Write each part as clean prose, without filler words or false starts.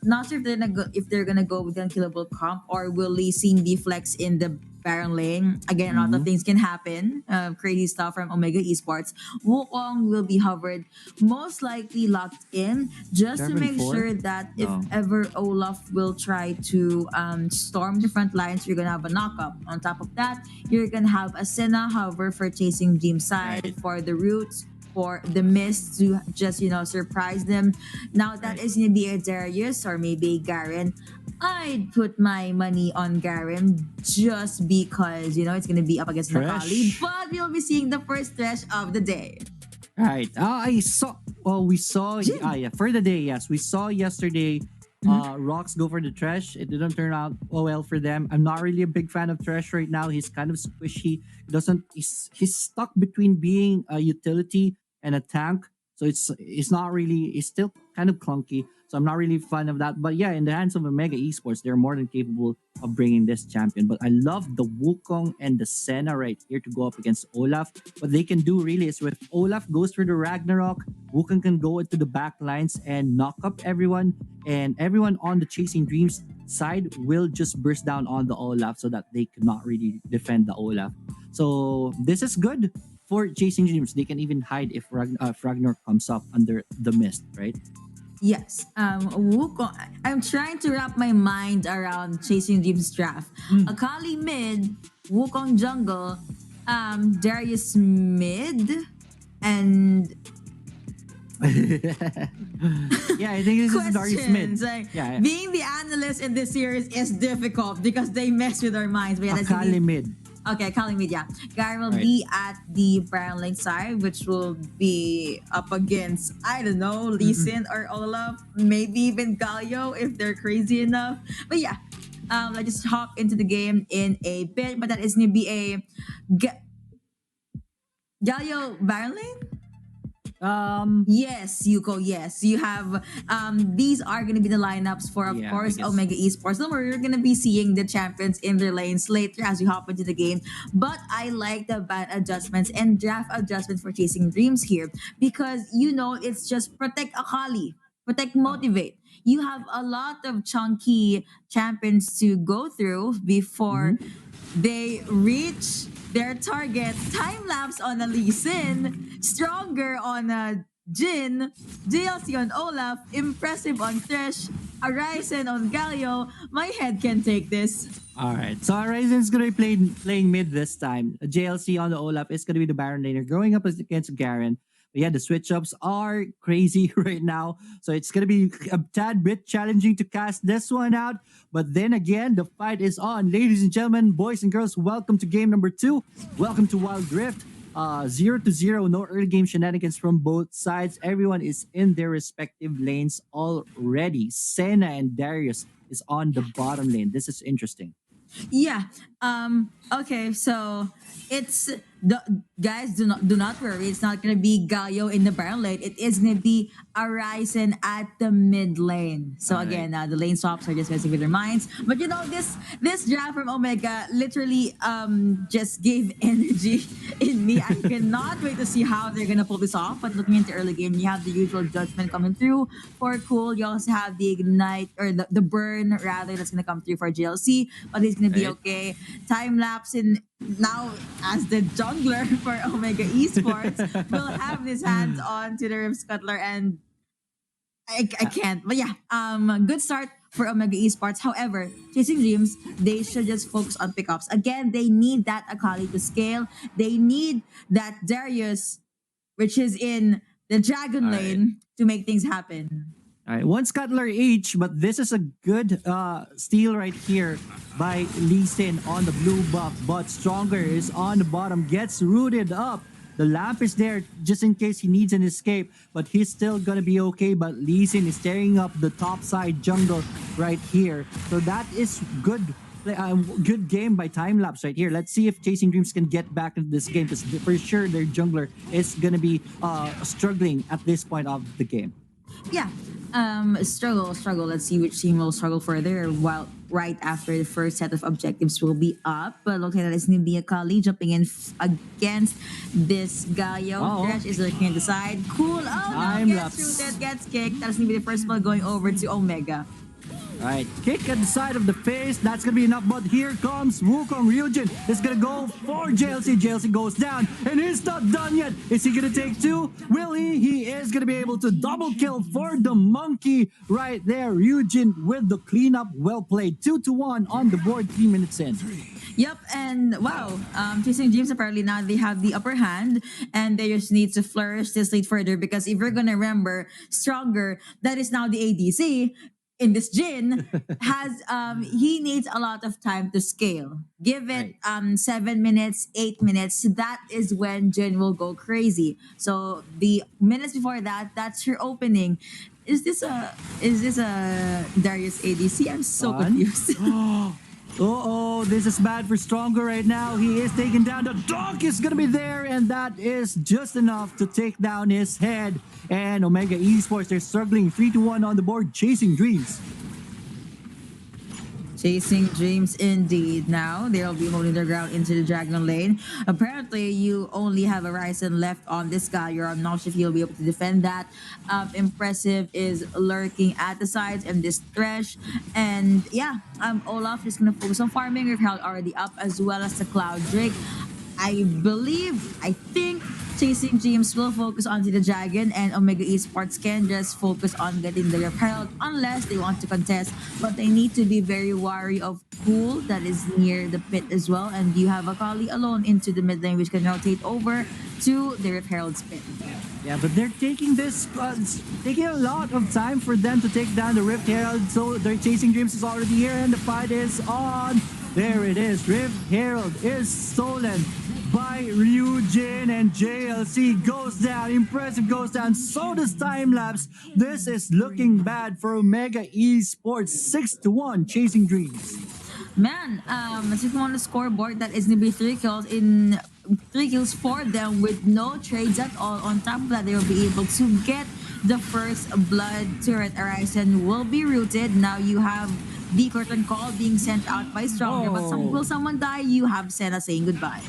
not sure if they're gonna go with the unkillable comp or will Lee Sin be flex in the Baron lane. Again, a lot of Mhm. things can happen. Crazy stuff from Omega Esports. Wukong will be hovered, most likely locked in, just to Seven make four. sure that if No. ever Olaf will try to storm the front lines, you're gonna have a knockup. On top of that, you're gonna have a Senna hover for chasing Dream Right. side for the roots, for the mist to just surprise them. Now that Right. is gonna be a Darius or maybe a Garen. I'd put my money on Garen just because it's gonna be up against Nakali, Fresh. but we'll be seeing the first thresh of the day. Right. I saw. Oh, we saw. Ah, Jin. yeah. For the day, yes, we saw yesterday. Mhm. Rocks go for the trash. It didn't turn out well for them. I'm not really a big fan of trash right now. He's kind of squishy. He doesn't. He's stuck between being a utility and a tank. So it's not really. It's still kind of clunky. So I'm not really a fan of that. But yeah, in the hands of Omega Esports, they're more than capable of bringing this champion. But I love the Wukong and the Senna right here to go up against Olaf. What they can do really is with Olaf goes for the Ragnarok, Wukong can go into the back lines and knock up everyone, and everyone on the Chasing Dreams side will just burst down on the Olaf so that they cannot really defend the Olaf. So this is good for Chasing Dreams. They can even hide if Ragnarok comes up under the mist, right? Yes. Wukong. I'm trying to wrap my mind around Chasing Dreams draft. Mm. Akali mid, Wukong jungle, Darius mid, and Yeah, I think this is Darius Mid. questions. Like, Yeah, being the analyst in this series is difficult because they mess with our minds. But yeah, that's Akali the Mid. okay. Calling media. Garen will Right. be at the Brown Lane side, which will be up against I don't know Lee Mm-mm. Sin or Olaf, maybe even Galio if they're crazy enough. But yeah, let's just hop into the game in a bit. But that is gonna be a Galio Brown Lane. Um, Yes, Yuko. Yes, you have. These are going to be the lineups for, of yeah, I course, guess. Omega Esports. Don't worry, you're going to be seeing the champions in their lanes later as we hop into the game. But I like the ban adjustments and draft adjustments for Chasing Dreams here because it's just protect Akali, protect, Oh. motivate. You have a lot of chunky champions to go through before Mhm. they reach their target. Time lapse on a Lee Sin, stronger on a Jin, DLC on Olaf, impressive on Thresh, Arisen on Galio. My head can take this. All right. So Horizon's gonna be playing mid this time. A JLC on the Olaf is gonna be the Baron laner, going up against Garen. But yeah, the switch ups are crazy right now. So it's gonna be a tad bit challenging to cast this one out. But then again, the fight is on. Ladies and gentlemen, boys and girls, welcome to game number 2. Welcome to Wild Rift. 0-0, no early game shenanigans from both sides. Everyone is in their respective lanes already. Senna and Darius is on the bottom lane. This is interesting. Yeah. Okay. So it's the guys. Do not worry. It's not gonna be Galio in the Baron lane. It is gonna be Arisen at the mid lane. So All right. again, the lane swaps are just messing with their minds. But this draft from Omega literally just gave energy in me. I cannot wait to see how they're gonna pull this off. But looking into early game, you have the usual judgment coming through for cool. You also have the ignite or the burn rather that's gonna come through for GLC, but it's gonna be Right. okay. Time lapse in now as the jungler for Omega Esports will have his hands on to the Rift Scuttler and I can't. But yeah, good start for Omega Esports. However, Chasing Dreams, they should just focus on pickups. Again, they need that Akali to scale. They need that Darius, which is in the Dragon All right. lane, to make things happen. All right, one Scuttler each, but this is a good steal right here by Lee Sin on the blue buff. But Stronger is on the bottom, gets rooted up. The lamp is there just in case he needs an escape, but he's still gonna be okay. But Lee Sin is tearing up the top side jungle right here. So that is good. Good game by time lapse right here. Let's see if Chasing Dreams can get back into this game because for sure their jungler is gonna be struggling at this point of the game. Yeah. Struggle. Let's see which team will struggle further while right after the first set of objectives will be up. But looks like that is going to be a Kali jumping in against this Galio. Oh. Thresh is looking at the side. Cool. Oh no, Time gets lapse. rooted, gets kicked. That's going to be the first one going over to Omega. Right, kick at the side of the face. That's gonna be enough. But here comes Wukong Ryujin. It's gonna go for JLC. JLC goes down, and he's not done yet. Is he gonna take two? Will he? He is gonna be able to double kill for the monkey right there. Ryujin with the cleanup. Well played. 2-1 on the board. 3 minutes in. Yep, and wow, Chasing Dreams apparently now they have the upper hand, and they just need to flourish this lead further because if you're gonna remember, Stronger, that is now the ADC in this Jin, has he needs a lot of time to scale. Give it Right. 7 minutes, 8 minutes. That is when Jin will go crazy. So the minutes before that, that's your opening. Is this a Darius ADC? I'm so One. confused. Uh-oh, this is bad for Stronger right now. He is taken down. The dog is going to be there, and that is just enough to take down his head. And Omega Esports, they're struggling 3-1 on the board, Chasing Dreams. Chasing Dreams indeed. Now they'll be holding their ground into the Dragon Lane. Apparently, you only have a Ryzen left on this guy. You're not sure if you'll be able to defend that. Impressive is lurking at the sides and this Thresh. And yeah, Olaf is gonna focus on farming. We've held already up as well as the Cloud Drake. I think Chasing Dreams will focus onto the Dragon and Omega Esports can just focus on getting the Herald unless they want to contest. But they need to be very wary of Pool that is near the pit as well. And you have Akali alone into the mid lane which can rotate over to the Herald's pit. Yeah, but they're taking this, it's taking a lot of time for them to take down the Rift Herald. So their Chasing Dreams is already here and the fight is on. There it is. Rift Herald is stolen by Ryujin and JLC goes down. Impressive goes down. So does Time Lapse. This is looking bad for Omega Esports. 6-1 Chasing Dreams. Man, as if on the scoreboard, that is gonna be 3 kills in 3 kills for them with no trades at all. On top of that, they will be able to get the first blood turret. Horizon will be rooted. Now you have the curtain call being sent out by Stronger, but will someone die? You have Senna saying goodbye.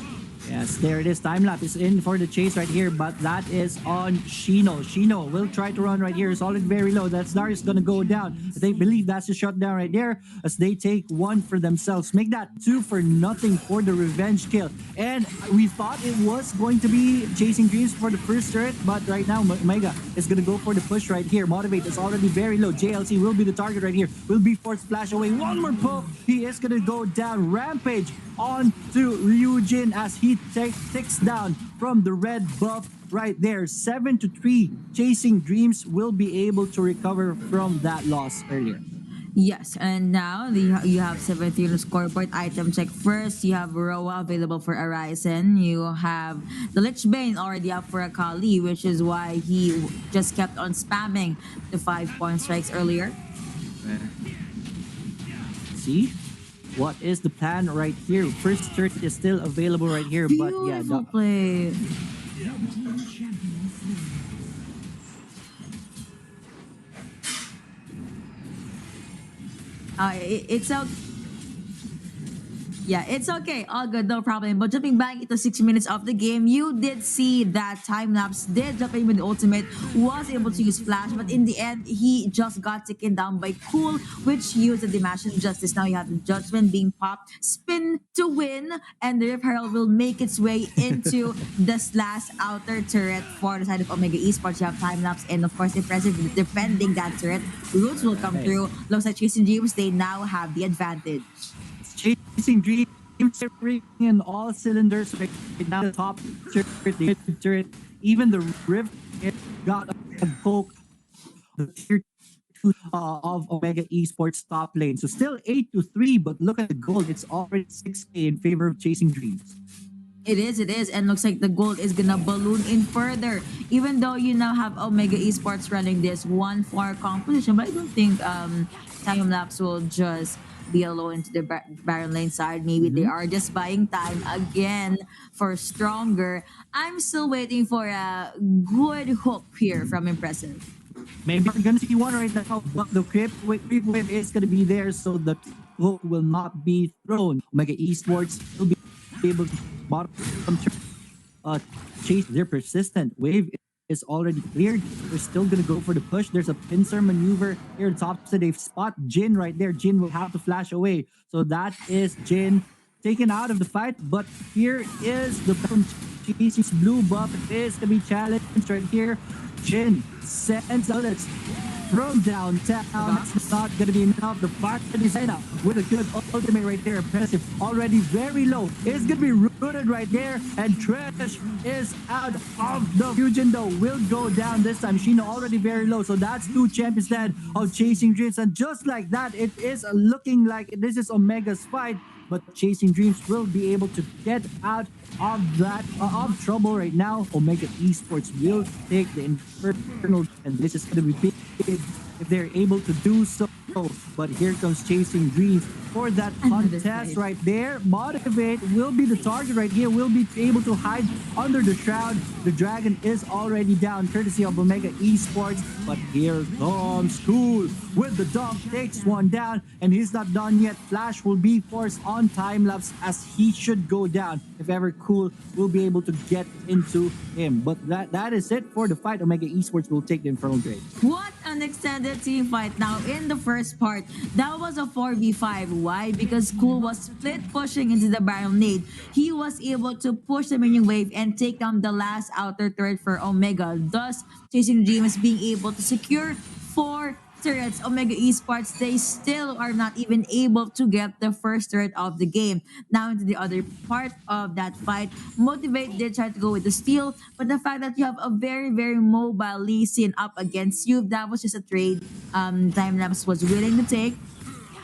Yes, there it is. Timelapse is in for the chase right here, but that is on Shino. Shino will try to run right here. Solid very low. That's Darius gonna go down. They believe that's a shutdown right there as they take one for themselves. Make that 2-0 for the revenge kill. And we thought it was going to be Chasing Dreams for the first turret, but right now Omega is gonna go for the push right here. Motivate is already very low. JLC will be the target right here. Will be forced flash away. One more poke. He is gonna go down. Rampage on to Ryujin as he ticks down from the red buff right there. 7-3. Chasing Dreams will be able to recover from that loss earlier. Yes, and now you have 17 on the scoreboard. Item check first. You have Roa available for Horizon. You have the Lich Bane already up for Akali, which is why he just kept on spamming the 5-point strikes earlier. See? What is the plan right here? First turret is still available right here, but yeah, Beautiful play. It's out. Yeah, it's okay. All good, no problem. But jumping back into 60 minutes of the game, you did see that Time Lapse did jump in with the ultimate, was able to use Flash, but in the end, he just got taken down by Cool, which used the Dimension Justice. Now you have the Judgment being popped, spin to win, and the Rift Herald will make its way into this last outer turret for the side of Omega Esports. You have Time Lapse, and of course, Impressive defending that turret. Roots will come through. Looks like Chasing Dreams, they now have the advantage. Chasing Dreams in all cylinders right now. The top turret, the mid turret, even the Rift got a poke. The tier 2 of Omega Esports top lane. So still 8-3, but look at the gold. It's already 6K in favor of Chasing Dreams. It is, and looks like the gold is gonna balloon in further. Even though you now have Omega Esports running this 1-4 composition, but I don't think Time Lapse will just be alone into the Baron lane side. Maybe they are just buying time again for Stronger. I'm still waiting for a good hook here from Impressive. Maybe we're gonna see one right now, but the creep wave is gonna be there, so the hook will not be thrown. Omega Esports will be able to bottom chase. They're persistent. Wave is already cleared. They're still gonna go for the push. There's a pincer maneuver here at the top, so they spot Jin right there. Jin will have to flash away. So that is Jin taken out of the fight. But here is the from Cheesy's blue buff. It is gonna be challenged right here. Jin sends bullets from downtown. It's not going to be enough. The fire is up with a good ultimate right there. Impressive. Already very low. It's going to be rooted right there. And Trash is out of the fusion though. Will go down this time. Sheena already very low. So that's two champions dead of Chasing Dreams. And just like that, it is looking like this is Omega's fight. But Chasing Dreams will be able to get out of that of trouble right now. Omega Esports will take the Infernal, and this is going to be big if they're able to do so. But here comes Chasing Dreams for that contest right there. Motivate will be the target right here. Will be able to hide under the shroud. The dragon is already down, courtesy of Omega Esports. But here comes Cool with the dog, takes one down, and he's not done yet. Flash will be forced on time lapse as he should go down. If ever Cool will be able to get into him. But that is it for the fight. Omega Esports will take the Infernal Grade. What an extended team fight now in the first part. That was a 4v5. Why? Because Cool was split pushing into the Baron nade. He was able to push the minion wave and take down the last outer turret for Omega. Thus, Chasing Dreams being able to secure 4 turrets. Omega Esports, they still are not even able to get the first turret of the game. Now into the other part of that fight, Motivate did try to go with the steal, but the fact that you have a very, very mobile Lee Sin up against you, that was just a trade Timelapse was willing to take.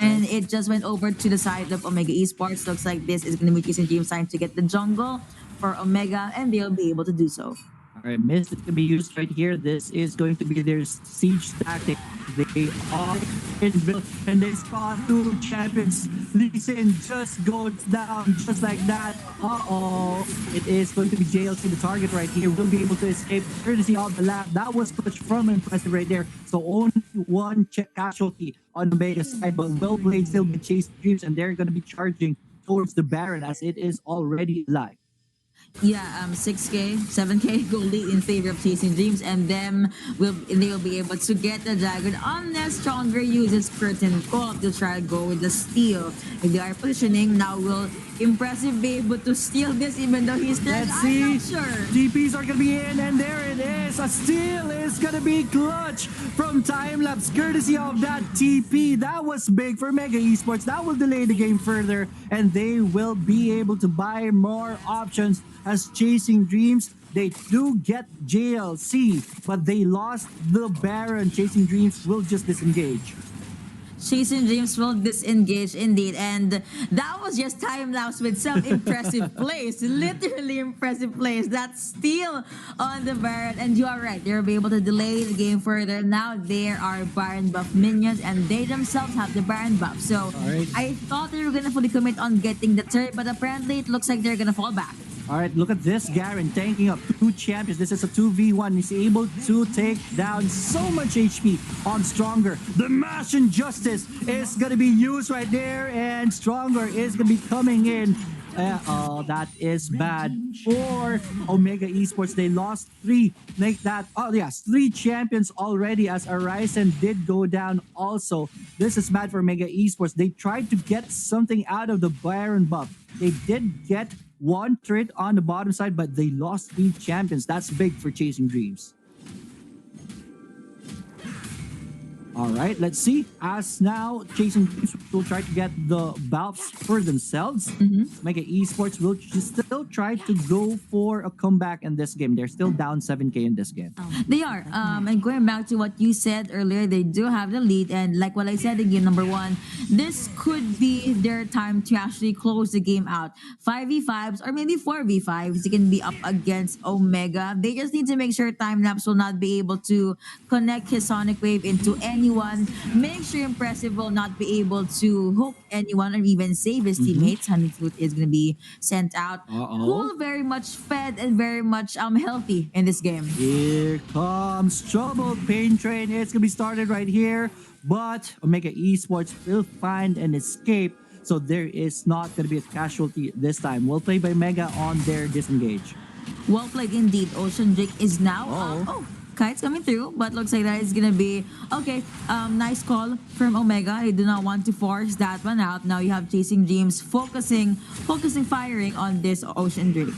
And it just went over to the side of Omega Esports. Looks like this is going to be Chasing Dreams trying to get the jungle for Omega, and they'll be able to do so. All right, Mist is going to be used right here. This is going to be their siege tactic. They are inbuilt and they spawn 2 champions. Lee Sin just goes down just like that. Uh-oh. It is going to be JLC, the target right here. Will be able to escape courtesy of the lab. That was pushed from Impressive right there. So only one casualty on the Omega side, but well played still with Chase Dreams, and they're going to be charging towards the Baron as it is already live. Yeah, 6k, 7k goal lead in favor of Chasing Dreams, and they will be able to get the dragon unless Stronger uses Curtain Call to try to go with the steal. If they are positioning, now will Impressive be able to steal this even though he's dead? Let's see. I'm not sure. DPs are gonna be in, and there it is. A steal is gonna be clutch from Timelapse, courtesy of that TP. That was big for Mega Esports. That will delay the game further, and they will be able to buy more options as Chasing Dreams. They do get JLC, but they lost the Baron. Chasing Dreams will just disengage. Chasing Dreams will disengage indeed, and that was just time lapse with some impressive plays, literally impressive plays. That steal on the Baron, and you are right, they'll be able to delay the game further. Now there are Baron buff minions, and they themselves have the Baron buff. So right. I thought they were gonna fully commit on getting the turret, but apparently it looks like they're gonna fall back. All right, look at this Garen tanking up 2 champions. This is a 2v1. He's able to take down so much HP on Stronger. The Mash Injustice is going to be used right there, and Stronger is going to be coming in. Oh, that is bad for Omega Esports. They lost 3. Make that, oh yes, 3 champions already as Arisen did go down also. This is bad for Omega Esports. They tried to get something out of the Baron buff. They did get 1 turret on the bottom side, but they lost 3 champions. That's big for Chasing Dreams. All right, let's see. As now, Chasing Dreams will try to get the buffs for themselves. Mega Esports will still try to go for a comeback in this game. They're still down 7k in this game. They are. And going back to what you said earlier, they do have the lead. And like what I said in game number 1, this could be their time to actually close the game out. 5v5s or maybe 4v5s, they can be up against Omega. They just need to make sure Timelapse will not be able to connect his Sonic Wave into anyone. Make sure Impressive will not be able to hook anyone or even save his teammates. Honey Fruit is going to be sent out. Cool, very much fed and very much healthy in this game. Here comes trouble. Pain Train. It's going to be started right here. But Omega Esports will find an escape. So there is not going to be a casualty this time. Well played by Mega on their disengage. Well played indeed. Ocean Drake is now. Oh, Kite's coming through, but looks like that is gonna be okay. Nice call from Omega. I do not want to force that one out. Now you have Chasing Dreams focusing firing on this Ocean Drake.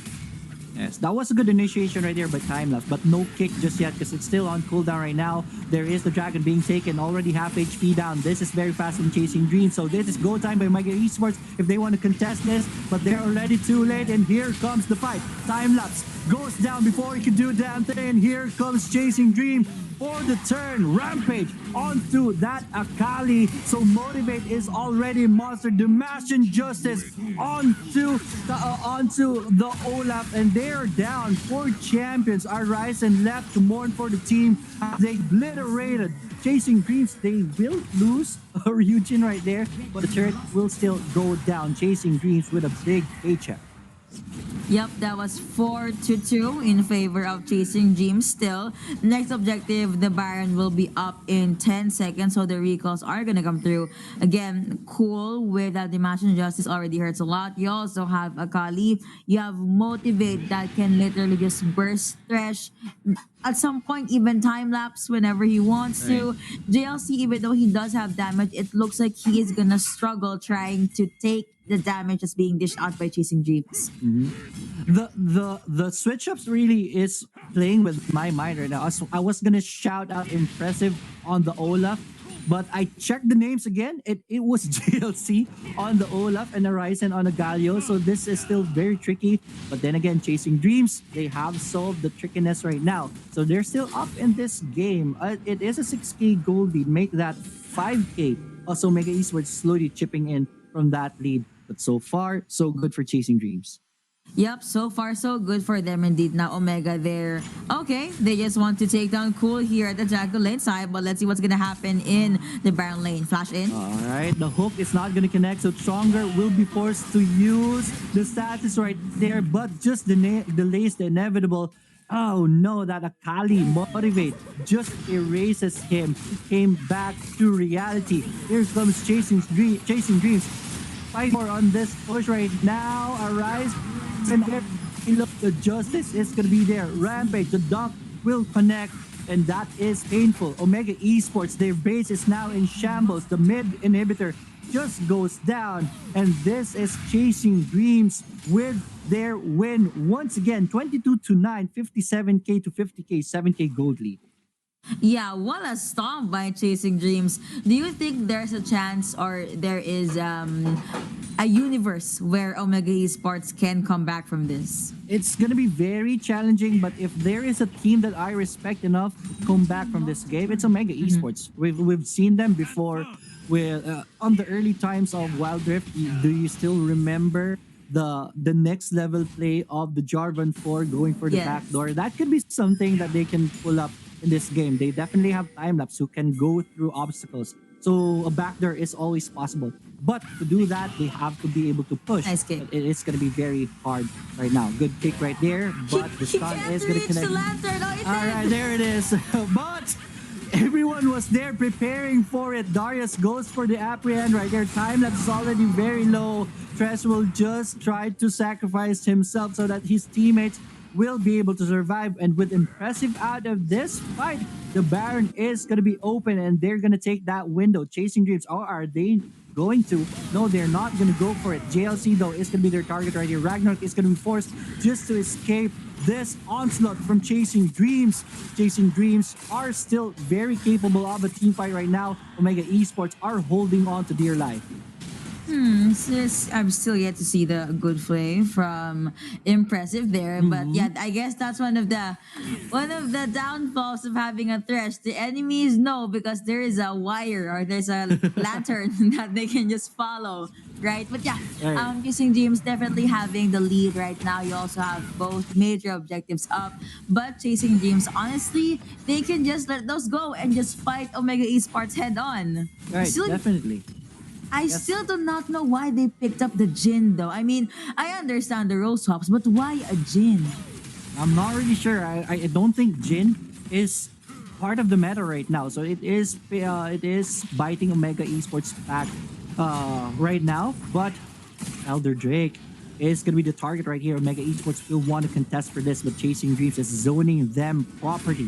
yes, that was a good initiation right there by time lapse, but no kick just yet because it's still on cooldown right now. There is the dragon being taken, already half HP down. This is very fast from Chasing Dreams, so this is go time by Omega Esports if they want to contest this, but they're already too late, and here comes the fight. Time lapse goes down before he can do a damn thing, and here comes Chasing Dream for the turn. Rampage onto that Akali. So Motivate is already monster. Demacian Justice onto the Olaf, and they're down. 4 champions are rising left to mourn for the team. They obliterated Chasing Dreams. They will lose Ryujin right there, but the turret will still go down. Chasing Dreams with a big paycheck. Yep, that was 4-2 in favor of Chasing Dreams still. Next objective, the Baron will be up in 10 seconds, so the recalls are gonna come through. Again, cool with that Dimension Justice already hurts a lot. You also have Akali. You have Motivate that can literally just burst Thresh. At some point, even time lapse whenever he wants to. JLC, even though he does have damage, it looks like he is gonna struggle trying to take the damage that's being dished out by Chasing Dreams. The switch ups really is playing with my mind right now. I was gonna shout out impressive on the Olaf, but I checked the names again. It was JLC on the Olaf and Horizon on the Galio, so this is still very tricky. But then again, Chasing Dreams, they have solved the trickiness right now, so they're still up in this game. It is a 6K gold lead, make that 5K. Also, Mega Esports slowly chipping in from that lead, but so far so good for Chasing Dreams. Yep, so far so good for them indeed. Now Omega there. Okay, they just want to take down Cool here at the jungle lane side, but let's see what's gonna happen in the Baron lane. Flash in. All right, the hook is not going to connect, so Stronger will be forced to use the status right there, but just delays the inevitable. Oh no, that Akali Motivate just erases him. He came back to reality. Here comes Chasing Dreams. Fight more on this push right now. Arise and look, the justice is going to be there. Rampage, the dunk will connect, and that is painful. Omega Esports, their base is now in shambles. The mid inhibitor just goes down, and this is Chasing Dreams with their win once again. 22-9, 57K to 50K, 7K gold lead. Yeah, what a stomp by Chasing Dreams. Do you think there's a chance or there is a universe where Omega Esports can come back from this? It's gonna be very challenging, but if there is a team that I respect enough to come back from this game, it's Omega Esports. We've seen them before with on the early times of Wild Rift. Do you still remember the next level play of the Jarvan 4 going for the Yes. backdoor? That could be something that they can pull up in this game. They definitely have time lapse who can go through obstacles. So a backdoor is always possible. But to do that, they have to be able to push. Nice kick. But it's going to be very hard right now. Good kick right there, but the He stun can't is going to reach connect. the lantern. Oh, it All did. right, there it is. But everyone was there preparing for it. Darius goes for the apprehend right there. Time lapse is already very low. Tres will just try to sacrifice himself so that his teammates will be able to survive. And with impressive out of this fight, the Baron is going to be open and they're going to take that window. Chasing Dreams, or are they going to? No, they're not going to go for it. JLC, though, is going to be their target right here. Ragnarok is going to be forced just to escape this onslaught from Chasing Dreams. Chasing Dreams are still very capable of a team fight right now. Omega Esports are holding on to dear life. I'm still yet to see the good play from Impressive there, but yeah, I guess that's one of the downfalls of having a Thresh. The enemies know because there is a wire or there's a lantern that they can just follow, right? But yeah, Right. Chasing Dreams definitely having the lead right now. You also have both major objectives up, but Chasing Dreams, honestly, they can just let those go and just fight Omega Esports head on. Right, Still, definitely. I still do not know why they picked up the Jin though. I mean, I understand the role swaps, but why a Jin? I'm not really sure. I don't think Jin is part of the meta right now. So it is biting Omega Esports back right now. But Elder Drake is going to be the target right here. Omega Esports will want to contest for this, but Chasing Dreams is zoning them property.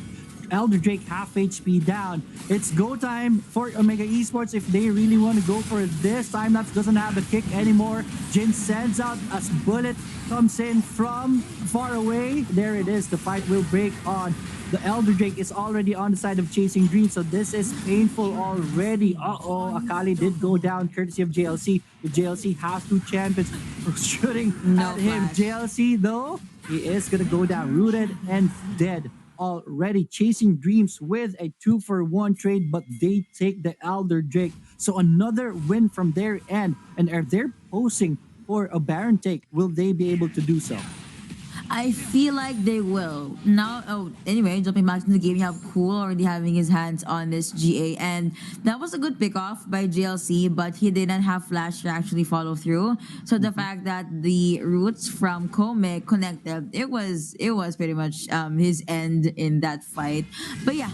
Elder Drake half HP down. It's go time for Omega Esports if they really want to go for this. Timelapse doesn't have the kick anymore. Jin sends out as Bullet comes in from far away. There it is. The fight will break on. The Elder Drake is already on the side of Chasing Dreams, so this is painful already. Uh-oh, Akali did go down courtesy of JLC. The JLC has two champions shooting at him. Flash. JLC, though, he is going to go down rooted and dead already. Chasing Dreams with a 2-for-1 trade, but they take the Elder Drake. So another win from their end. And are they posing for a Baron take? Will they be able to do so? I feel like they will. Now, anyway, jumping back to the game, you have Cool already having his hands on this GA, and that was a good pick off by JLC, but he didn't have Flash to actually follow through. So the fact that the roots from Kome connected, it was pretty much his end in that fight. But yeah,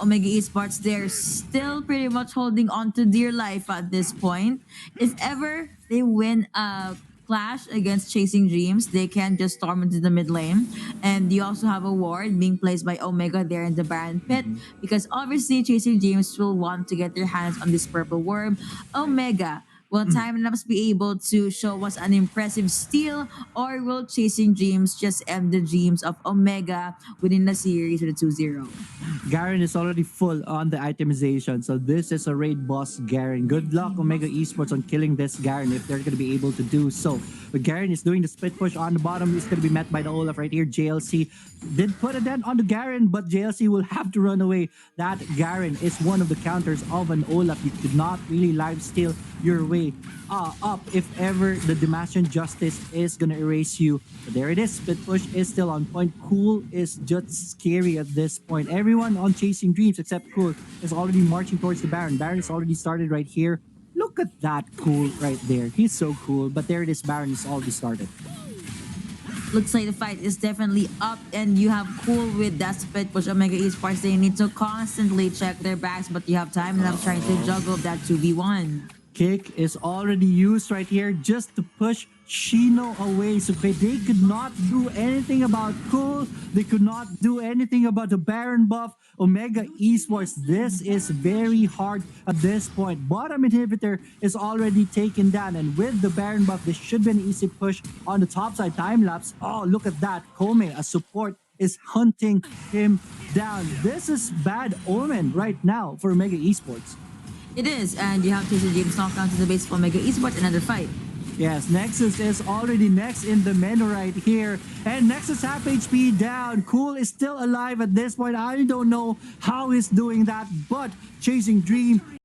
Omega Esports, they're still pretty much holding on to dear life at this point. If ever they win clash against Chasing Dreams, they can just storm into the mid lane. And you also have a ward being placed by Omega there in the Baron pit, because obviously Chasing Dreams will want to get their hands on this purple worm. Omega, will Timelapse be able to show us an impressive steal, or will Chasing Dreams just end the dreams of Omega within the series with a 2-0? Garen is already full on the itemization, so this is a raid boss Garen. Good luck Omega Esports on killing this Garen if they're going to be able to do so. But Garen is doing the split push on the bottom. He's going to be met by the Olaf right here. JLC did put a dent on the Garen, but JLC will have to run away. That Garen is one of the counters of an Olaf. You could not really lifesteal your way up if ever the Demacian Justice is going to erase you. But there it is. Split push is still on point. Cool is just scary at this point. Everyone on Chasing Dreams except Cool is already marching towards the Baron. Baron is already started right here. Look at that Cool right there. He's so cool. But there it is. Baron is already started. Looks like the fight is definitely up, and you have Cool with that split push. Omega Esports, they need to constantly check their backs, but you have time enough trying to juggle that 2v1. Kick is already used right here just to push Shino away. So they could not do anything about Cool. They could not do anything about the Baron buff. Omega Esports, this is very hard at this point. Bottom inhibitor is already taken down, and with the Baron buff, this should be an easy push on the top side. Timelapse. Oh, look at that. Kome, a support, is hunting him down. This is bad omen right now for Omega Esports. It is, and you have Chasing Dreams knocked down to the base for Omega Esports, another fight. Yes, Nexus is already next in the menu right here. And Nexus half HP down. Cool is still alive at this point. I don't know how he's doing that, but Chasing Dream